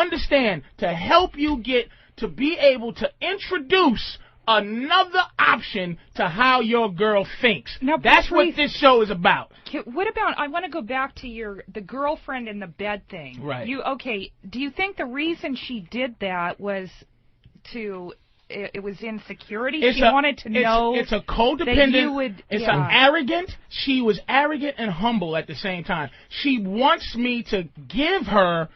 understand, to help you get to be able to introduce another option to how your girl thinks. Now, that's what this show is about. What about, I want to go back to the girlfriend in the bed thing. Right. Do you think the reason she did that was it was insecurity? She wanted to know. It's a codependent. An arrogant. She was arrogant and humble at the same time. She wants me to give her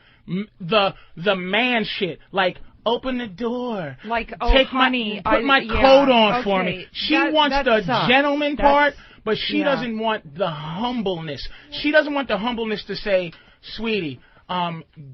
the man shit, like open the door, like put my coat on for me. She wants the gentleman part, but she doesn't want the humbleness. She doesn't want the humbleness to say, sweetie,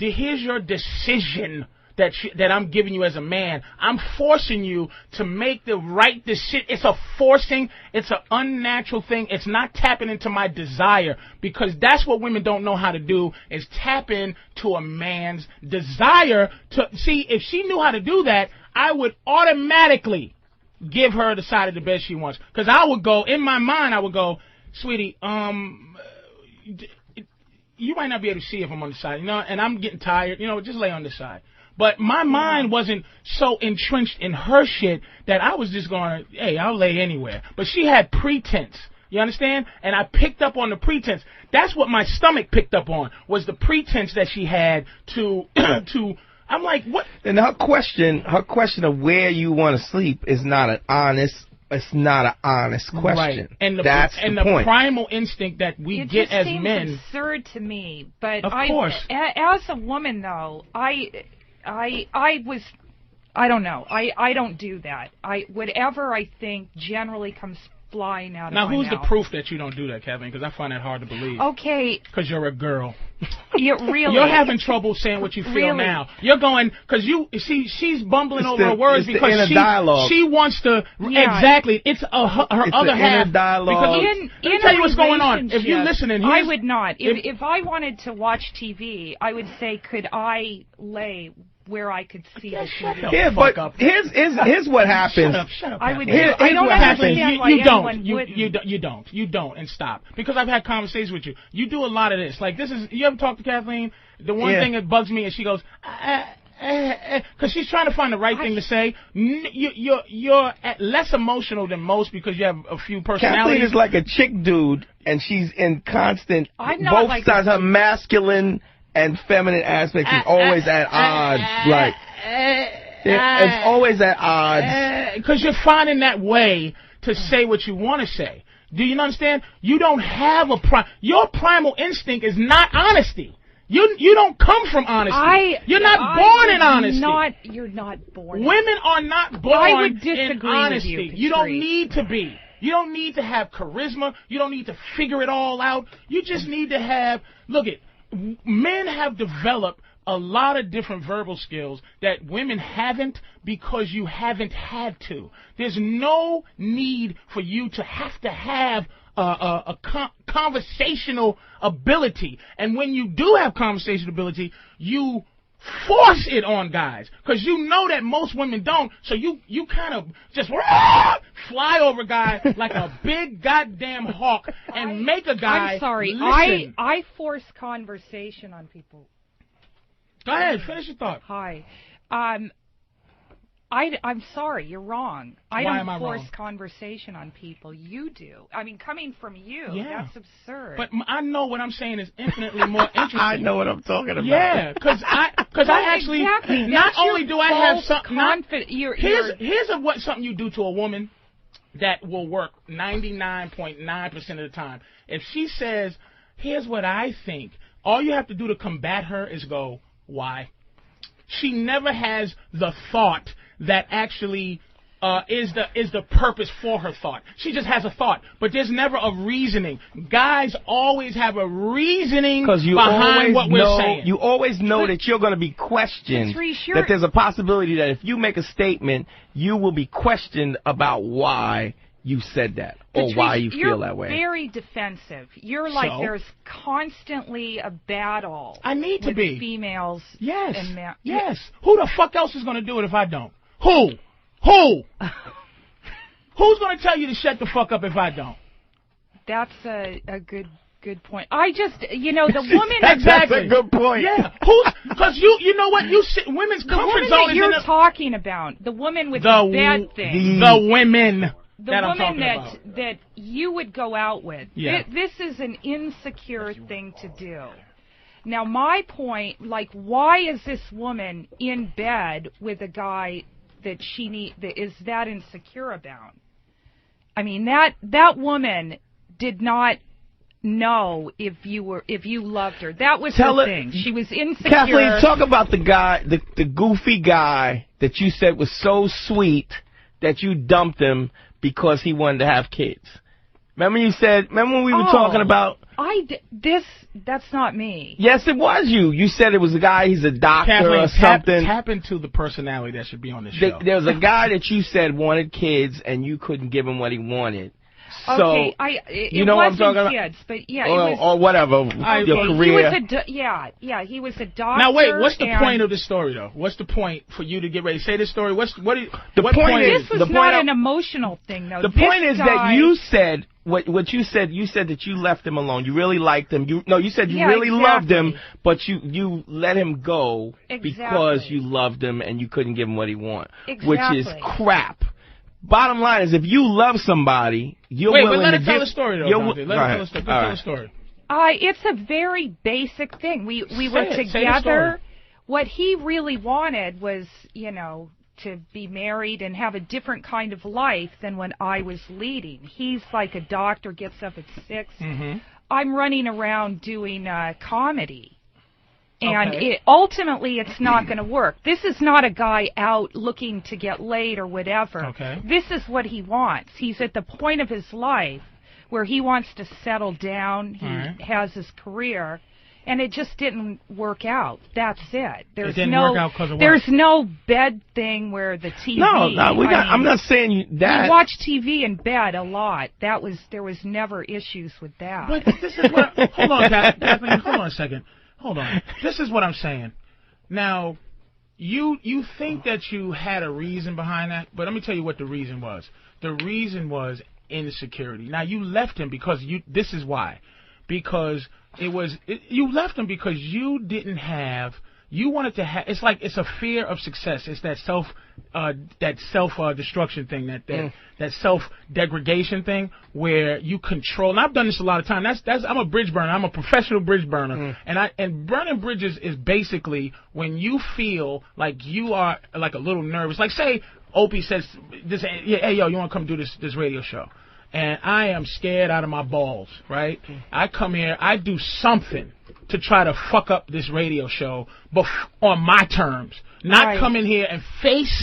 here's your decision that I'm giving you as a man. I'm forcing you to make the right decision. It's a forcing. It's an unnatural thing. It's not tapping into my desire, because that's what women don't know how to do, is tap into a man's desire. See, if she knew how to do that, I would automatically give her the side of the bed she wants. Because I would go, in my mind, sweetie, you might not be able to see if I'm on the side, and I'm getting tired, just lay on the side. But my mind wasn't so entrenched in her shit that I was just going, hey, I'll lay anywhere. But she had pretense. You understand? And I picked up on the pretense. That's what my stomach picked up on, was the pretense that she had to I'm like, what? And her question of where you want to sleep is not an honest. It's not an honest question. Right. And that's the point. Primal instinct that we get as men. It seems absurd to me. But of course. As a woman, though, I don't know. I don't do that. Whatever I think generally comes flying out of my mouth. Now, who's the proof that you don't do that, Kevin? Because I find that hard to believe. Okay. Because you're a girl. Really? You're having trouble saying what you feel now. You're going, because she's bumbling over her words because she wants to, exactly, it's her other half. Dialogue. Because let me tell you what's going on. If you're listening, I would not. If I wanted to watch TV, I would say, could I lay where I could see the TV? Yeah, but here's what happens. Shut up. I don't understand why You don't, and stop. Because I've had conversations with you. You do a lot of this. Like, you ever talk to Kathleen? The one thing that bugs me is she goes, because she's trying to find the right thing to say. You're less emotional than most because you have a few personalities. Kathleen is like a chick dude, and she's in constant, both sides, her masculine and feminine aspects is always at odds. It's always at odds. Because you're finding that way to say what you want to say. Do you understand? You don't have your primal instinct is not honesty. You don't come from honesty. You're not born in honesty. You're not born. Women are not born I would disagree in honesty. with You don't need to be. You don't need to have charisma. You don't need to figure it all out. You just need to have, men have developed a lot of different verbal skills that women haven't because you haven't had to. There's no need for you to have a conversational ability. And when you do have conversational ability, you force it on guys because you know that most women don't. So you kind of just fly over guys like a big goddamn hawk and make a guy. I'm sorry. Listen. I force conversation on people. Go ahead. Finish your thought. Hi. I'm sorry, you're wrong. I Why don't am I force wrong? conversation on people. You do. I mean, coming from you, that's absurd. But I know what I'm saying is infinitely more interesting. I know what I'm talking about. Yeah, because I actually not only do I have something. Here's something you do to a woman that will work 99.9% of the time. If she says, "Here's what I think," all you have to do to combat her is go, "Why?" She never has the thought that actually is the purpose for her thought. She just has a thought, but there's never a reasoning. Guys always have a reasoning behind what we're saying. You always know that you're going to be questioned, that there's a possibility that if you make a statement, you will be questioned about why you said that or Patrice, why you feel that way. You're very defensive. You're like there's constantly a battle. I need to be. Females. Yes. And men. Yes. Who the fuck else is going to do it if I don't? Who? Who's going to tell you to shut the fuck up if I don't? That's a good good point. I just, the woman... That's a good point. Yeah. Because you know what? Women's comfort zone is you're talking about. The woman with the bad thing. The women the woman that you would go out with. Yeah. This is an insecure thing to do. Now, my point, why is this woman in bed with a guy that that is that insecure about? I mean, that woman did not know if you loved her. That was her thing. She was insecure. Kathleen, talk about the guy, the goofy guy that you said was so sweet that you dumped him because he wanted to have kids. Remember when we were talking about... That's not me. Yes, it was you. You said it was a guy, he's a doctor Kathleen, or something. Tap into the personality that should be on this show. There was a guy that you said wanted kids and you couldn't give him what he wanted. So, okay, you know what I'm talking about? Kids, but yeah, or whatever, your career. He was a doctor. Now wait, what's the point of this story though? What's the point for you to get ready? Say this story. What point is? This was not an emotional thing though. The point is that you said what you said. You said that you left him alone. You really liked him. You said you really loved him, but you let him go because you loved him and you couldn't give him what he wanted, which is crap. Bottom line is, if you love somebody, you're willing to give... Wait, but let her tell the story, though, Dante. Let her tell the story. It's a very basic thing. We were together. What he really wanted was, to be married and have a different kind of life than when I was leading. He's like a doctor, gets up at 6. Mm-hmm. I'm running around doing comedy. And ultimately, it's not going to work. This is not a guy out looking to get laid or whatever. Okay. This is what he wants. He's at the point of his life where he wants to settle down. He has his career, and it just didn't work out. That's it. It didn't work out because of what? There's no bed thing where the TV. I'm not saying that. We watch TV in bed a lot. There was never issues with that. But this is what. Hold on, Kathleen. Hold on a second. Hold on. This is what I'm saying. Now, you think that you had a reason behind that, but let me tell you what the reason was. The reason was insecurity. Now, you left him because this is why. Because you left him because you didn't have... You wanted to have... It's a fear of success. It's that self-destruction thing, that self-degradation thing where you control. And I've done this a lot of times. I'm a bridge burner. I'm a professional bridge burner. And burning bridges is basically when you feel like you are like a little nervous. Like say Opie says, hey yo, you want to come do this radio show? And I am scared out of my balls, right? I come here, I do something to try to fuck up this radio show, but on my terms. Not come in here and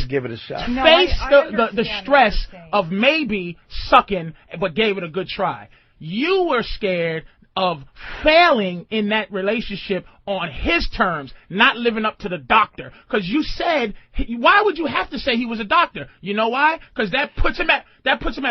give it a shot. Face the stress of maybe sucking, but gave it a good try. You were scared of failing in that relationship on his terms, not living up to the doctor. Because you said, why would you have to say he was a doctor? You know why? Because that puts him at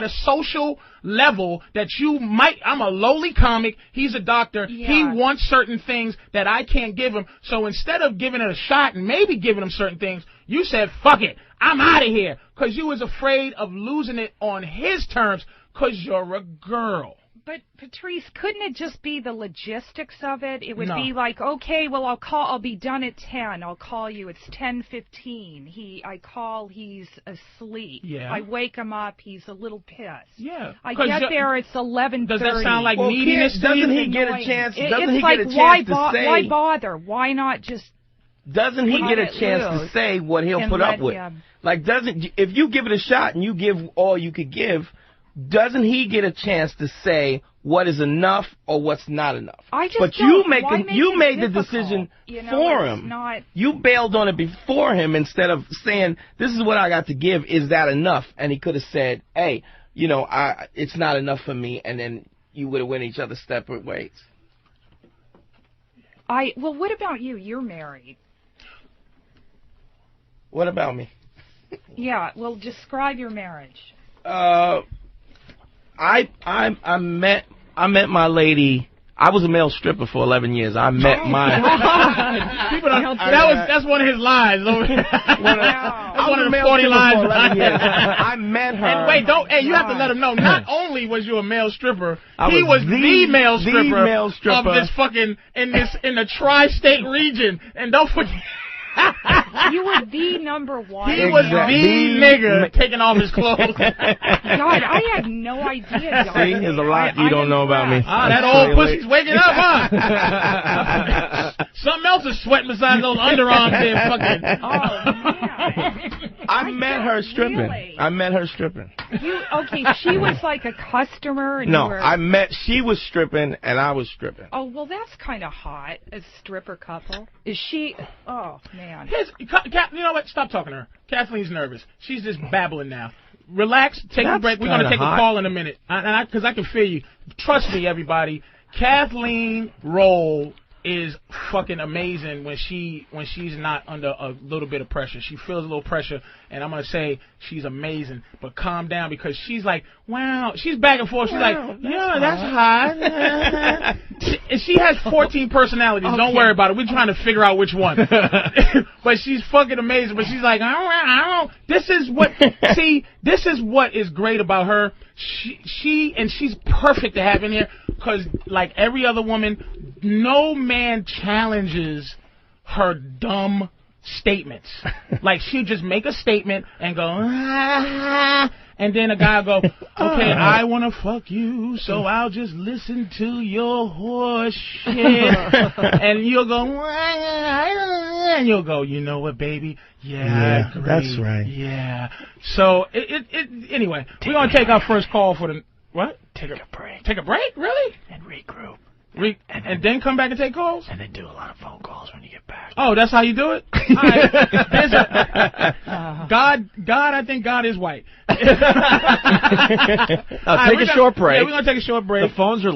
a social level that you might. I'm a lowly comic. He's a doctor. Yeah. He wants certain things that I can't give him. So instead of giving it a shot and maybe giving him certain things, you said, fuck it, I'm out of here. Because you was afraid of losing it on his terms because you're a girl. But, Patrice, couldn't it just be the logistics of it? It would be like, okay, well, I'll be done at 10. I'll call you. It's 10:15. I call, he's asleep. Yeah. I wake him up. He's a little pissed. Yeah. I get there. It's 11:30. Does that sound like neediness? Doesn't he get a chance? Why bother? Why not just? Doesn't he get a chance to say what he'll put up with? If you give it a shot and you give all you could give, doesn't he get a chance to say what is enough or what's not enough? You made the decision for him. You bailed on it before him instead of saying, this is what I got to give, is that enough? And he could have said, hey, it's not enough for me, and then you would have went each other's separate ways. Well, what about you? You're married. What about me? Yeah, well, describe your marriage. I met my lady I was a male stripper for 11 years. I met that's one of his lies. That's one of the 40 lies. I met her. And wait, you have to let him know. Not only was you a male stripper, he was the male stripper of this fucking in the tri-state region. And don't forget. You were the number one. He was the nigga taking off his clothes. God, I had no idea. See, there's a lot you don't know about me. That old pussy's waking up, huh? Something else is sweating besides those underarms there, fucking. Oh, man. I met her stripping. Really? I met her stripping. Okay, she was like a customer. And no, she was stripping and I was stripping. Oh, well, that's kind of hot, a stripper couple. Is she? Oh, man. You know what? Stop talking to her. Kathleen's nervous. She's just babbling now. Relax. Take a break. We're going to take a call in a minute. Because I can feel you. Trust me, everybody. Kathleen Roll is fucking amazing when she's not under a little bit of pressure. She feels a little pressure, and I'm gonna say she's amazing. But calm down, because she's like, wow, she's back and forth. She's like, yeah, that's hot. She has 14 personalities. Okay. Don't worry about it. We're trying to figure out which one. But she's fucking amazing. But she's like, I don't. This is what is great about her. She's perfect to have in here, because like every other woman, no man challenges her dumb statements. Like, she'll just make a statement and go, and then a guy will go, okay, I want to fuck you, so I'll just listen to your horse shit. And you'll go, and you'll go, you know what, baby? Yeah, I agree. That's right. Yeah. So, anyway, we're going to take our first call for the, what? Take a break. Take a break? Really? And regroup. And then come back and take calls? And then do a lot of phone calls when you get back. Oh, that's how you do it? All right. God, I think God is white. Take a short break. Yeah, we're going to take a short break. The phones are